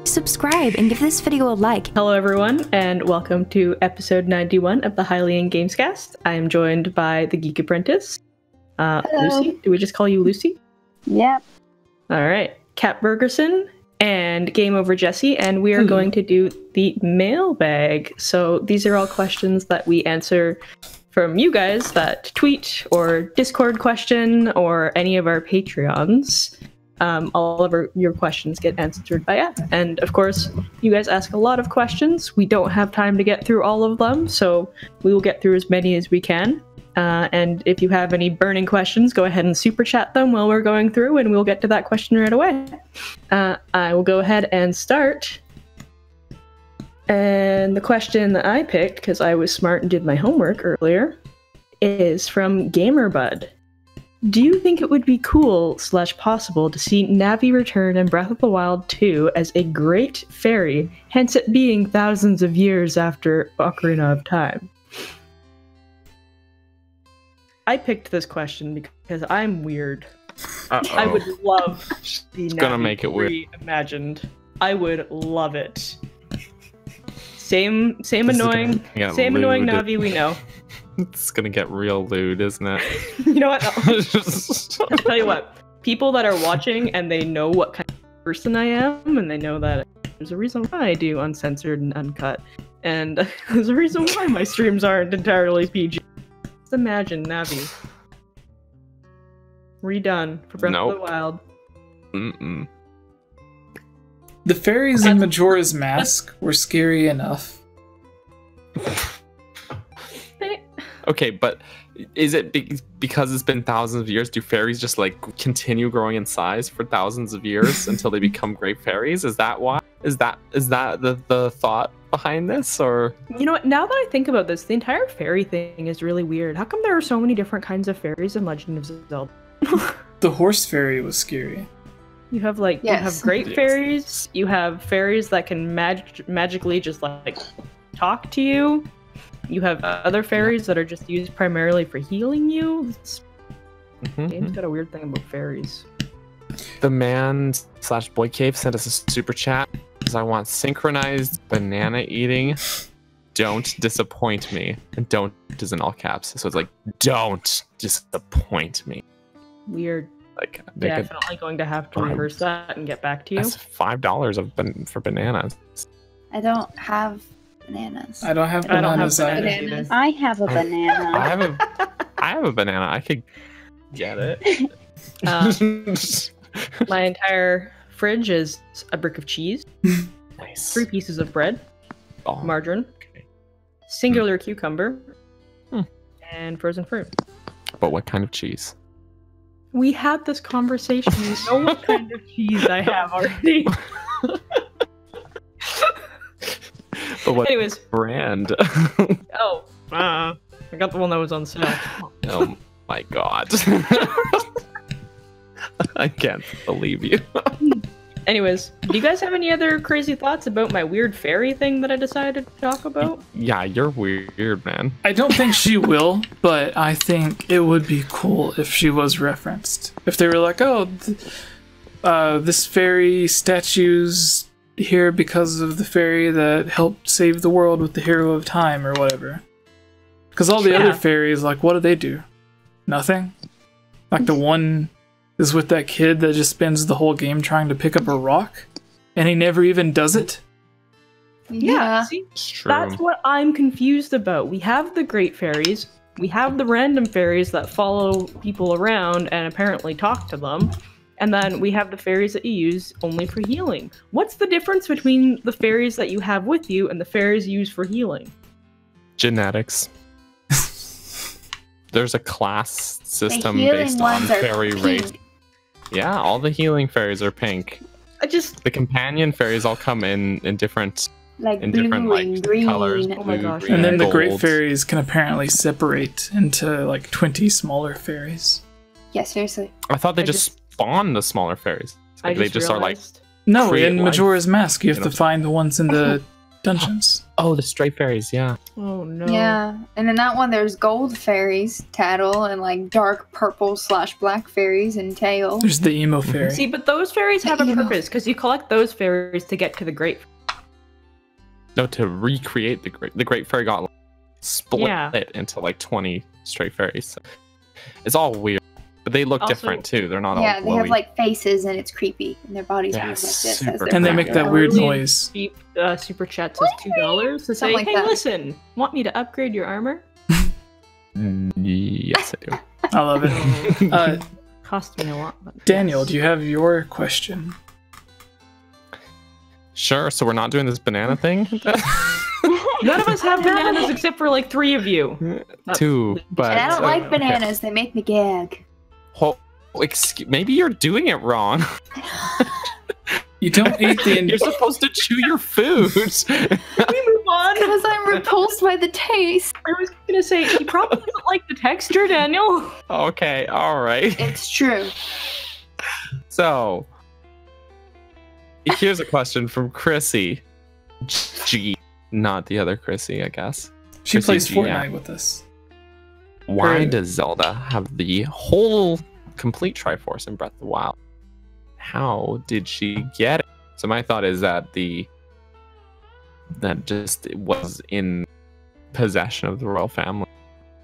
subscribe, and give this video a like. Hello everyone, and welcome to episode 91 of the 𝐈𝐧𝐬𝐭𝐴𝐽𝐺𝑚Escast. I am joined by the Geek Apprentice, Lucy. Do we just call you Lucy? Yep. Alright, Kat Bergerson, and Game Over Jesse, and we are going to do the mailbag. So these are all questions that we answer from you guys that tweet or Discord question or any of our Patreons. All of your questions get answered by us. And of course, you guys ask a lot of questions. We don't have time to get through all of them, so we will get through as many as we can. And if you have any burning questions, go ahead and super chat them while we're going through, and we'll get to that question right away. I will go ahead and start. And the question that I picked, because I was smart and did my homework earlier, is from GamerBud. Do you think it would be cool/possible to see Navi return in Breath of the Wild 2 as a great fairy, hence it being thousands of years after Ocarina of Time? I picked this question because I'm weird. I would love the Navi gonna make it weird. reimagined. I would love it. Same annoying Navi we know. It's gonna get real lewd, isn't it? You know what? I'll tell you what. People that are watching and they know what kind of person I am, and they know that there's a reason why I do uncensored and uncut, and there's a reason why my streams aren't entirely PG. Just imagine Navi redone for Breath of the Wild. Mm-mm. The fairies in Majora's Mask were scary enough. Okay, but is it because it's been thousands of years? Do fairies just like continue growing in size for thousands of years until they become great fairies? Is that why? Is that the thought behind this, or? You know what? Now that I think about this, the entire fairy thing is really weird. How come there are so many different kinds of fairies in Legend of Zelda? The horse fairy was scary. You have you have great fairies. You have fairies that can magically just like talk to you. You have other fairies that are just used primarily for healing you. Game's got a weird thing about fairies. The man/boy cave sent us a super chat because I want synchronized banana eating. Don't disappoint me. And don't is in all caps. So it's like, don't disappoint me. Weird. Like, definitely going to have to rehearse that and get back to you. That's $5 for bananas. I don't have bananas. I don't have bananas either. I have a banana. I have a banana. I could get it. My entire fridge is a brick of cheese. Nice. 3 pieces of bread. Margarine. Okay. Singular cucumber. And frozen fruit. But what kind of cheese? We had this conversation. You know what kind of cheese I have already. But what Anyways. brand? I got the one that was on sale. Oh my god. I can't believe you. Anyways, do you guys have any other crazy thoughts about my weird fairy thing that I decided to talk about? Yeah, you're weird, man. I don't think she will, but I think it would be cool if she was referenced. If they were like, this fairy statue's here because of the fairy that helped save the world with the hero of time or whatever. Because all the other fairies, like, what do they do? Nothing? Like the one is with that kid that just spends the whole game trying to pick up a rock, and he never even does it? Yeah, see? That's what I'm confused about. We have the great fairies, we have the random fairies that follow people around and apparently talk to them, and then we have the fairies that you use only for healing. What's the difference between the fairies that you have with you and the fairies you use for healing? Genetics. There's a class system based on fairy race. Yeah, all the healing fairies are pink. The companion fairies all come in different green, colors. Oh my gosh. And then the gold. great fairies can apparently separate into like 20 smaller fairies. Yeah, seriously. I thought they just spawn the smaller fairies. Like, they just are like no, in Majora's Mask you have to find the ones in the dungeons. Oh, the stray fairies, yeah. Oh no. Yeah, and in that one there's gold fairies, Tattle, and like dark purple/black fairies and Tail. There's the emo fairy. See, but those fairies have a purpose because you collect those fairies to get to the great. No, to recreate the great fairy got split into like 20 stray fairies. So it's all weird, but they look Also- different too. They're not all Yeah, they have glowy. like faces and it's creepy, and their bodies Yeah, move like this. super as they're And they flying make that around. weird Really noise. Cheap super chat says $2 to say, Something like hey, that. listen, want me to upgrade your armor? Yes, I do. I love it. Cost me a lot. But Daniel, do you have your question? Sure. So we're not doing this banana thing. None of us have bananas except for like 3 of you. Two, but And I don't like okay. bananas; they make me gag. Maybe you're doing it wrong. You don't eat the. You're supposed to chew your food. Can we move on? Because I'm repulsed by the taste. I was gonna say, he probably doesn't like the texture, Daniel. Okay, all right. It's true. So, here's a question from Chrissy G, not the other Chrissy, I guess. She Chrissy plays G, Fortnite yeah. with us. Why Right. does Zelda have the whole complete Triforce in Breath of the Wild? How did she get it? So my thought is that it was in possession of the royal family,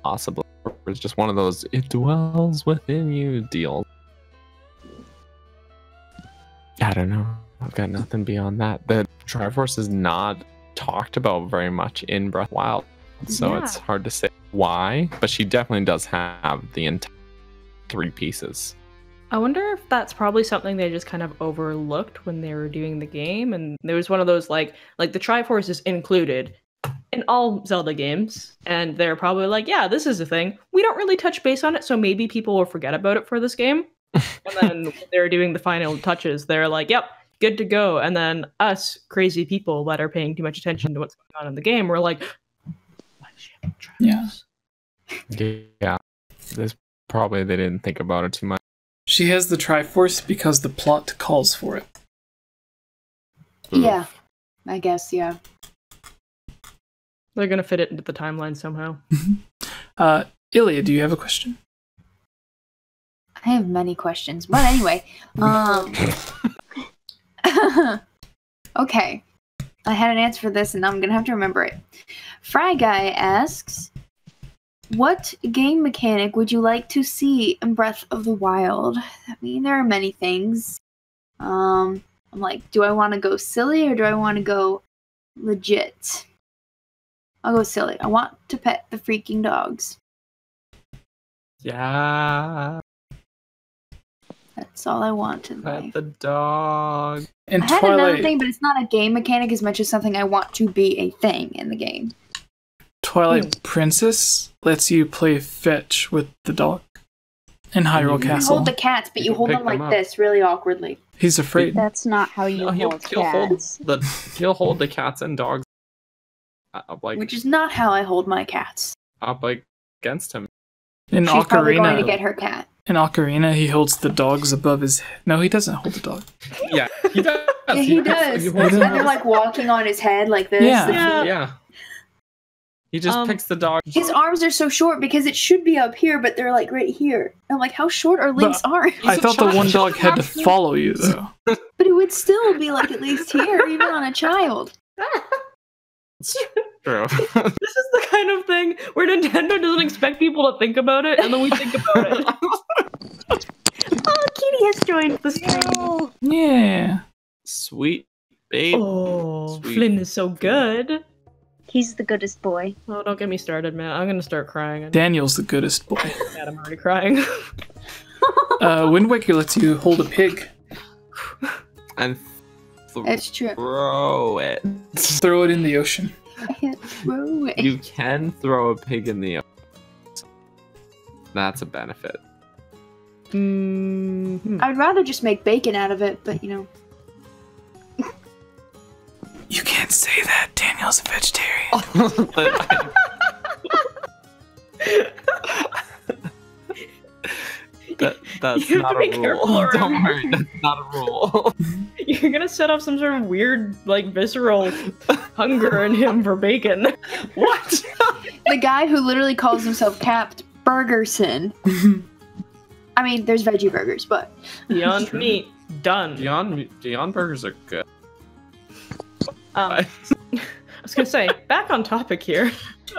possibly. Or it's just one of those "it dwells within you" deals. I don't know. I've got nothing beyond that. The Triforce is not talked about very much in Breath of the Wild, so Yeah. it's hard to say why. But she definitely does have the entire 3 pieces. I wonder if that's probably something they just kind of overlooked when they were doing the game, and there was one of those like the Triforce is included in all Zelda games, and they're probably like, yeah, this is a thing. We don't really touch base on it, so maybe people will forget about it for this game. And then when they're doing the final touches, they're like, yep, good to go. And then us crazy people that are paying too much attention to what's going on in the game, we're like, why does she have a Triforce? Yeah, this probably they didn't think about it too much. She has the Triforce because the plot calls for it. Yeah, I guess. Yeah. They're gonna fit it into the timeline somehow. Ilya, do you have a question? I have many questions, but anyway, okay. I had an answer for this, and I'm gonna have to remember it. Fry Guy asks, "What game mechanic would you like to see in Breath of the Wild?" I mean, there are many things. I'm like, do I want to go silly or do I want to go legit? I'll go silly. I want to pet the freaking dogs. Yeah, That's all I want in pet life. the dog. In I had another Twilight, thing, but it's not a game mechanic as much as something I want to be a thing in the game. Twilight Princess lets you play fetch with the dog in Hyrule You can Castle. hold the cats, but You you can hold pick them like them up. this, really awkwardly. He's afraid. That's not how you No, he'll hold hold cats. he'll hold the cats and dogs up Which is not how I hold my cats. against him. In She's probably going to Ocarina, get her cat. he holds the dogs above his head. No, he doesn't hold the dog. Yeah, he does. Yeah, he does. He And holds they're like walking on his head like this. Yeah. Yeah. Yeah. He just picks the dog. His arms are so short because it should be up here, but they're like right here. I'm like, how short are Link's arms? I thought the child. one dog had to follow you, though. But it would still be like at least here, even on a child. It's true. This is the kind of thing where Nintendo doesn't expect people to think about it, and then we think about it. Oh, Kitty has joined the stream. Yeah. Sweet babe. Oh, Sweet. Flynn is so good. He's the goodest boy. Oh, don't get me started, man. I'm gonna start crying. Daniel's the goodest boy. God, I'm already crying. Wind Waker lets you hold a pig, And That's true. throw it. throw it in the ocean. I can't throw it. You can throw a pig in the ocean. That's a benefit. Mhm. I'd rather just make bacon out of it, but you know. You can't say that. Daniel's a vegetarian. That's You have not to a be rule. careful around Don't worry, that's not a rule. You're gonna set off some sort of weird, like, visceral hunger in him for bacon. What? The guy who literally calls himself Capt Burgerson. I mean, there's veggie burgers, but Beyond Meat. Done. Beyond burgers are good. I was gonna say, back on topic here.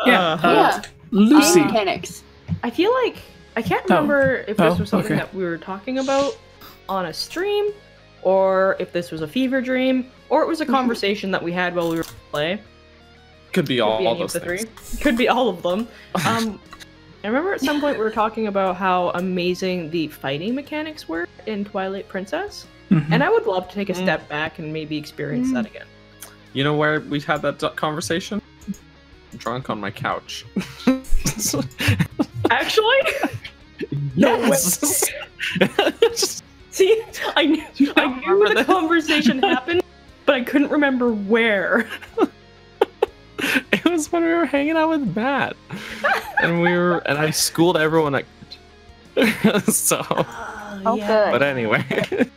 yeah. Lucy. Game mechanics. I feel like I can't remember if this was something okay. that we were talking about on a stream, or if this was a fever dream, or it was a conversation that we had while we were playing. Could be all any those of the things. three. Could be all of them. I remember at some point we were talking about how amazing the fighting mechanics were in Twilight Princess, and I would love to take a step back and maybe experience that again. You know where we had that conversation? Drunk on my couch. Actually? Yes! See, I knew the conversation happened, but I couldn't remember where. It was when we were hanging out with Matt. And I schooled everyone at so Oh, yeah. good. but anyway.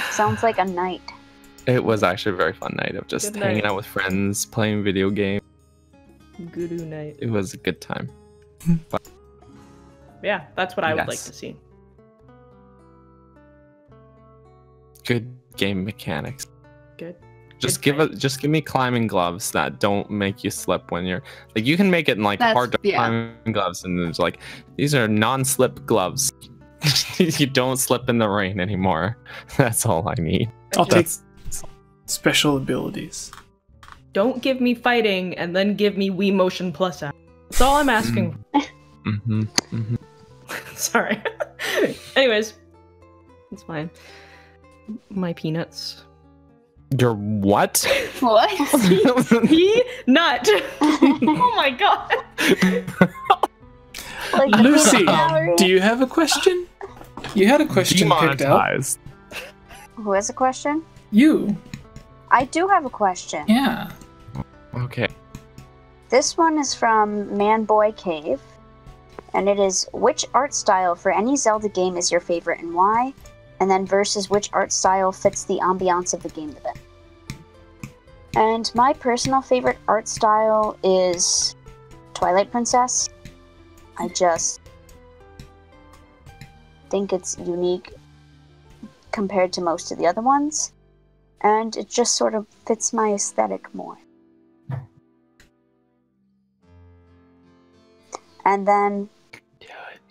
Sounds like a night. It was actually a very fun night of just Good hanging night. out with friends, playing video games. Guru night. It was a good time. Yeah, that's what I would like Yes. to see. Good game mechanics. Good. Just Good give me climbing gloves that don't make you slip when you're like you can make it in like hard to climbing gloves and it's like these are non-slip gloves. You don't slip in the rain anymore. That's all I need. I'll take That's special abilities. Don't give me fighting and then give me Wii Motion Plus app. That's all I'm asking. Sorry. Anyways, it's fine. My peanuts. Your what? What? Peanut. Oh my god. Like the Lucy, peanut gallery. do you have a question? You had a question picked out. Demonetized. Who has a question? You. I do have a question. Yeah. Okay. This one is from Manboy Cave, and it is, which art style for any Zelda game is your favorite and why? And then versus which art style fits the ambiance of the game the best. And my personal favorite art style is Twilight Princess. I just think it's unique compared to most of the other ones, and it just sort of fits my aesthetic more. And then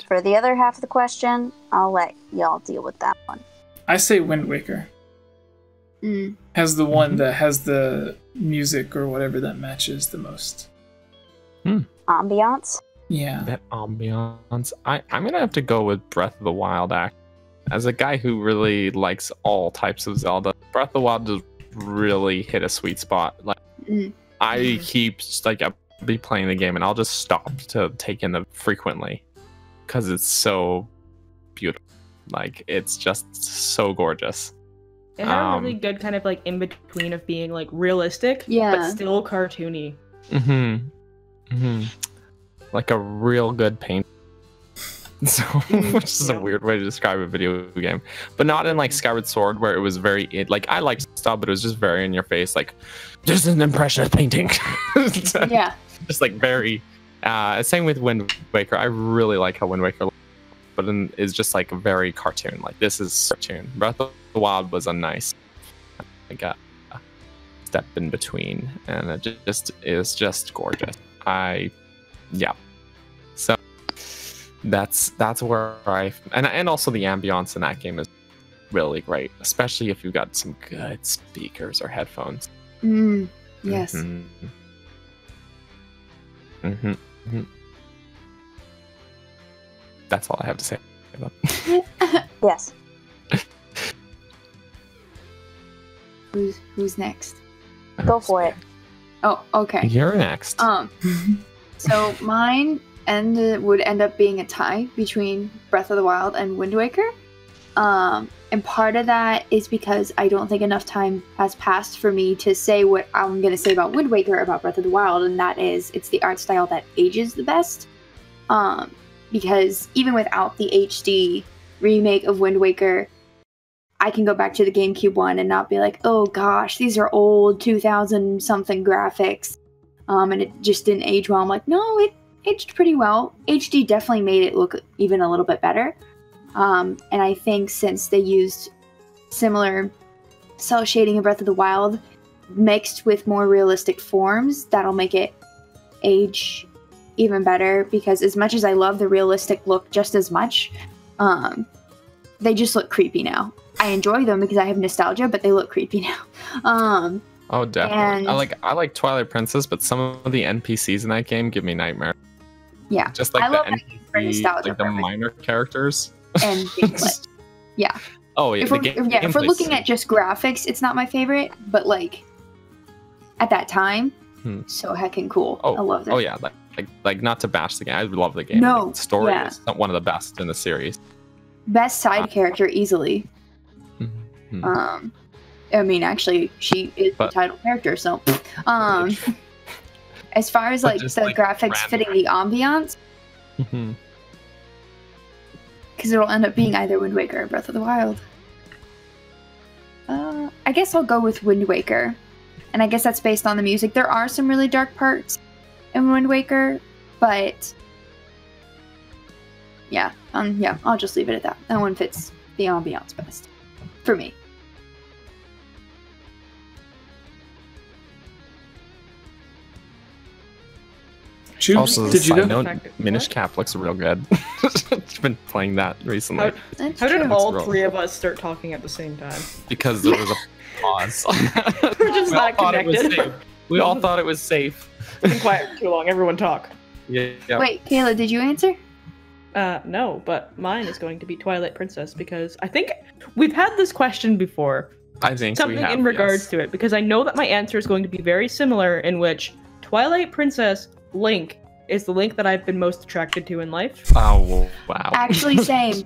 for the other half of the question, I'll let y'all deal with that one. I say Wind Waker. Has the one that has the music or whatever that matches the most. Ambiance? Yeah. That ambiance. I'm gonna have to go with Breath of the Wild. As a guy who really likes all types of Zelda, Breath of the Wild just really hit a sweet spot. Like I keep like I'll be playing the game and I'll just stop to take in it frequently because it's so beautiful. Like it's just so gorgeous. It had a really good kind of like in between of being like realistic, but still cartoony. Like a real good paint. So, which is a weird way to describe a video game, but not in like Skyward Sword where it was very like I liked stuff, but it was just very in your face. Like this is an impressionist painting. Yeah. Just like very. Same with Wind Waker. I really like how Wind Waker, but is just like very cartoon. Like this is cartoon. Breath of the Wild was a nice, like a step in between, and it is just gorgeous. So that's where and also the ambiance in that game is really great, especially if you've got some good speakers or headphones. Yes. That's all I have to say about Yes. Who's next? Go for it. Oh, okay. You're next. So mine would end up being a tie between Breath of the Wild and Wind Waker. And part of that is because I don't think enough time has passed for me to say what I'm going to say about Wind Waker about Breath of the Wild, and that is it's the art style that ages the best. Because even without the HD remake of Wind Waker, I can go back to the GameCube one and not be like, oh gosh, these are old 2000 something graphics, and it just didn't age well. I'm like, no, it aged pretty well. HD definitely made it look even a little bit better. And I think since they used similar cell shading in Breath of the Wild mixed with more realistic forms, that'll make it age even better, because as much as I love the realistic look just as much, they just look creepy now. I enjoy them because I have nostalgia, but they look creepy now. Oh, definitely. And I like Twilight Princess, but some of the NPCs in that game give me nightmares. yeah, Just like I the love that game for NPC, nostalgia like the purposes. minor characters. And gameplay. Yeah. Oh yeah, If we're looking at just graphics, it's not my favorite, but like at that time, so heckin' cool. I love that. Oh yeah, like not to bash the game. I love the game. No, the story yeah. is one of the best in the series. Best side character easily. Mhm. I mean, actually, she is the title character, so as far as like just, the like, graphics fitting the ambiance, Mhm. because it'll end up being either Wind Waker or Breath of the Wild. I guess I'll go with Wind Waker, and I guess that's based on the music. There are some really dark parts in Wind Waker, but yeah, I'll just leave it at that. That one fits the ambiance best for me. Choobs, Also, did you side go? note, Minish Cap looks real good. I've been playing that recently That's How did true. all roll. three of us start talking at the same time? because there was a pause. We're just We all not thought it was connected. safe. We all thought it was safe. It's been quiet for too long. Everyone talk. Yeah. Wait, Kayla, did you answer? No, but mine is going to be Twilight Princess, because I think we've had this question before. I think Something we have, in regards yes. to it, because I know that my answer is going to be very similar, in which Twilight Princess Link is the Link that I've been most attracted to in life. Oh wow. Actually, same.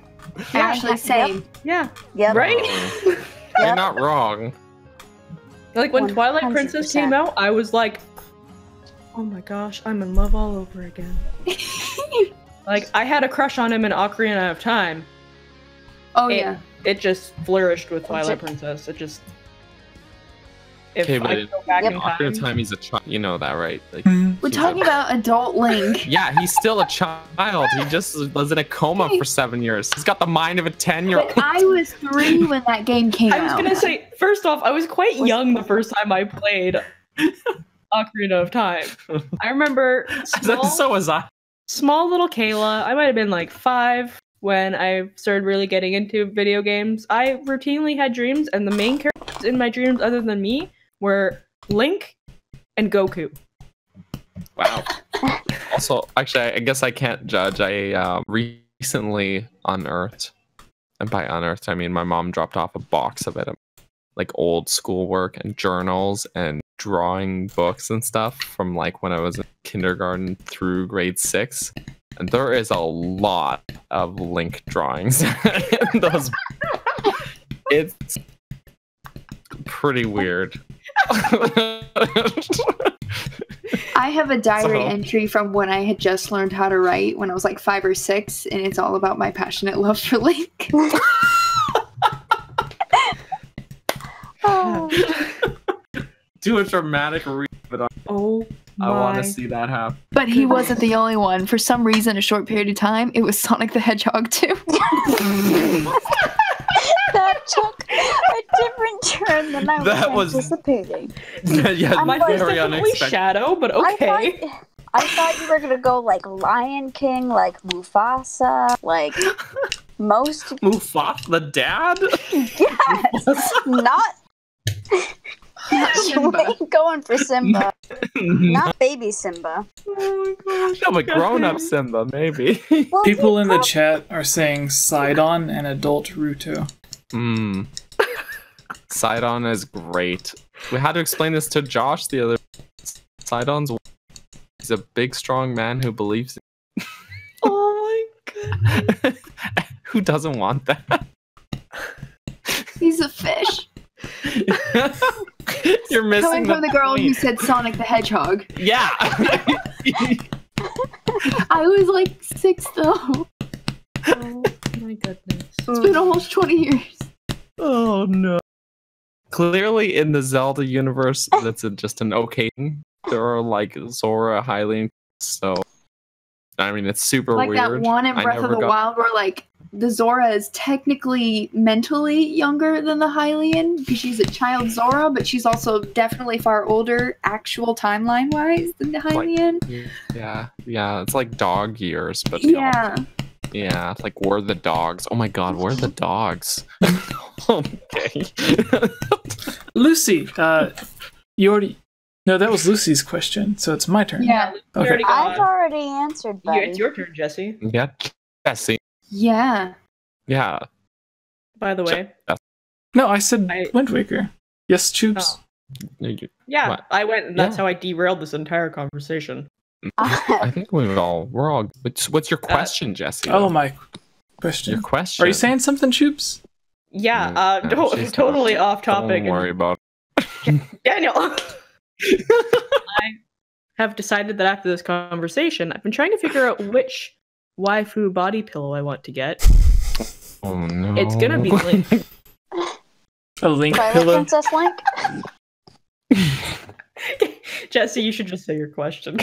Actually, same. Yeah, Yep. right? You're not wrong. Like when Twilight Princess 100%. came out, I was like, oh my gosh, I'm in love all over again. Like, I had a crush on him in Ocarina of Time. Oh It- yeah. It just flourished with Twilight it- Princess. It just... If Okay, but I could go back in Ocarina of time... Time, he's a child. You know that, right? Like, We're talking about adult Link. yeah, he's still a child. He just was in a coma for 7 years. He's got the mind of a 10-year-old. But I was 3 when that game came I was out. gonna say, first off, I was quite young the first time I played Ocarina of Time. I remember So was I. small little Kayla. I might have been like 5 when I started really getting into video games. I routinely had dreams, and the main characters in my dreams, other than me, were Link and Goku. Wow. Also, actually, I guess I can't judge. I recently unearthed, and by unearthed, I mean my mom dropped off a box of it, like old schoolwork and journals and drawing books and stuff from like when I was in kindergarten through grade 6. And there is a lot of Link drawings in those. It's pretty weird. I have a diary So- entry from when I had just learned how to write when I was like 5 or 6, and it's all about my passionate love for Link. Oh. Do a dramatic read, but Oh I want my... to see that happen. But he wasn't the only one. For some reason, a short period of time, it was Sonic the Hedgehog too. That took a different turn than I That was was- anticipating. Yeah, I'm Mine like- was very definitely unexpected. Shadow, but okay. I thought you were gonna go like Lion King, like Mufasa, like most. Mufasa, the dad? Yes, not. You ain't going for Simba, not baby Simba. Oh my gosh. No, but grown-up Simba, maybe. Well, People he in the prob- chat are saying Sidon and adult Ruto. Mmm. Sidon is great. We had to explain this to Josh the other. Sidon's he's a big, strong man who believes. Oh my god. Who doesn't want that? He's a fish. You're missing Coming from the girl who point. said Sonic the Hedgehog. Yeah. I was like 6 though. Oh my goodness. It's been almost 20 years. Oh no. Clearly, in the Zelda universe, that's just an okay thing. There are like Zora, Hylian, so I mean, it's super Like weird. that one in I Breath of never the got- Wild where like the Zora is technically mentally younger than the Hylian because she's a child Zora, but she's also definitely far older actual timeline wise than the Hylian. Yeah, it's like dog years, but Yeah. yeah, like we're the dogs. Oh my god, we're the dogs. Okay. Lucy, you already. No, that was Lucy's question, so it's my turn. Yeah. Okay. I've already answered, buddy. It's your turn, Jesse. Yeah, Jesse. Yeah. Yeah. By the way. No, I said Wind Waker. Yes, Tubes. Yeah, What? I went, and that's Yeah. how I derailed this entire conversation. I think we're all. What's your question, Jesse? Oh, my question. Your question. Are you saying something, Tubes? Yeah, she's totally not. off topic. Don't worry about Daniel! I have decided that after this conversation, I've been trying to figure out which waifu body pillow I want to get. Oh no. It's gonna be Link. A Link Twilight pillow? Princess Link? Jesse, you should just say your question.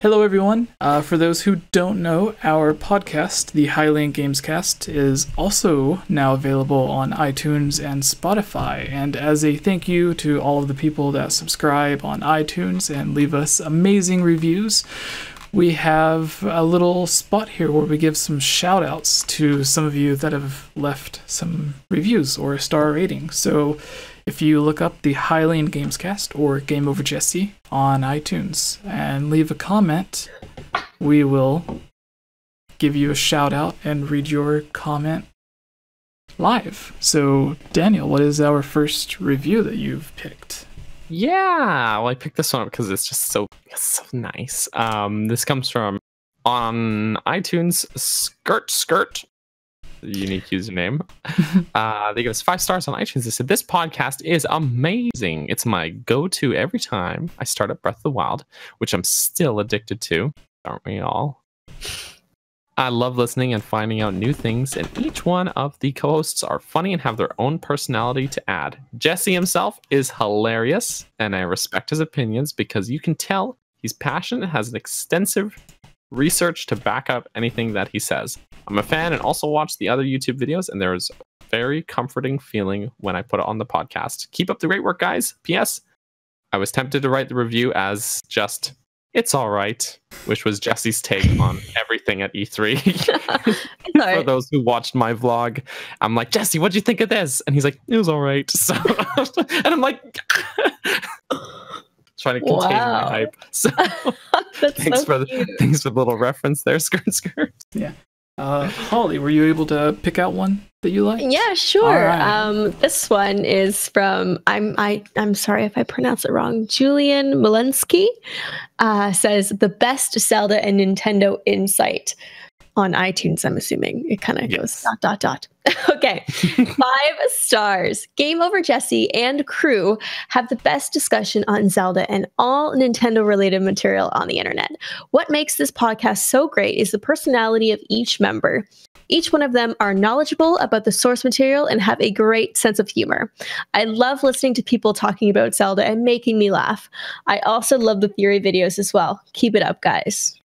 Hello, everyone. For those who don't know, our podcast, the 𝐈𝐧𝐬𝐭𝐝, is also now available on iTunes and Spotify. And as a thank you to all of the people that subscribe on iTunes and leave us amazing reviews, we have a little spot here where we give some shout outs to some of you that have left some reviews or a star rating. So if you look up the 𝐈𝐧𝐬𝐭𝐝 or Game Over Jesse on iTunes and leave a comment, we will give you a shout out and read your comment live. So Daniel, what is our first review that you've picked? Yeah, well, I picked this one up because it's just so nice. This comes from on iTunes, Skirt, unique username. They give us 5 stars on iTunes. They said this podcast is amazing. It's my go-to every time I start up Breath of the Wild, which I'm still addicted to, aren't we all? I love listening and finding out new things, and each one of the co-hosts are funny and have their own personality to add. Jesse himself is hilarious, and I respect his opinions because you can tell he's passionate and has an extensive research to back up anything that he says. I'm a fan and also watch the other YouTube videos, and there's a very comforting feeling when I put it on the podcast. Keep up the great work, guys. P.S. I was tempted to write the review as just, it's all right, which was Jesse's take on everything at E3. For those who watched my vlog, I'm like, Jesse, what'd you think of this? And he's like, it was all right. So, and I'm like, trying to contain my hype. So thanks for the little reference there, skirt. Yeah. Holly, were you able to pick out one that you like? Yeah, sure. Right. This one is from I'm sorry if I pronounce it wrong. Julian Malensky says the best Zelda and Nintendo insight on iTunes. I'm assuming it kind of goes ... Okay, 5 stars. Game Over Jesse and crew have the best discussion on Zelda and all Nintendo related material on the internet. What makes this podcast so great is the personality of each member. Each one of them are knowledgeable about the source material and have a great sense of humor. I love listening to people talking about Zelda and making me laugh. I also love the theory videos as well. Keep it up, guys.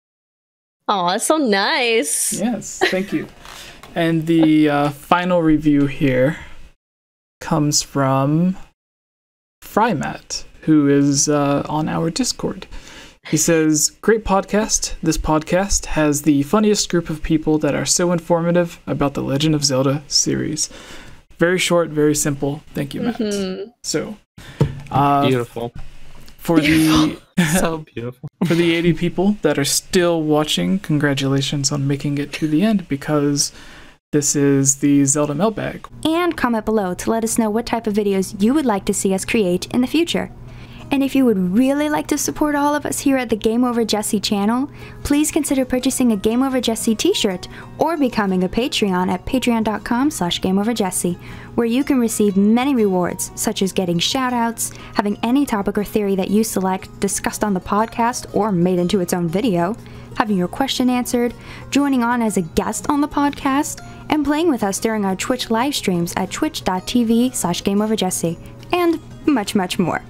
Oh, that's so nice. Yes, thank you. And the final review here comes from Frymat, who is on our Discord. He says, great podcast. This podcast has the funniest group of people that are so informative about the Legend of Zelda series. Very short, very simple. Thank you, Matt. Mm-hmm. So, Beautiful. For the So beautiful. For the 80 people that are still watching, congratulations on making it to the end, because this is the Zelda Mailbag. And comment below to let us know what type of videos you would like to see us create in the future. And if you would really like to support all of us here at the Game Over Jesse channel, please consider purchasing a Game Over Jesse t-shirt or becoming a Patreon at patreon.com/GameOverJesse, where you can receive many rewards, such as getting shoutouts, having any topic or theory that you select discussed on the podcast or made into its own video, having your question answered, joining on as a guest on the podcast, and playing with us during our Twitch live streams at twitch.tv/GameOverJesse, and much, much more.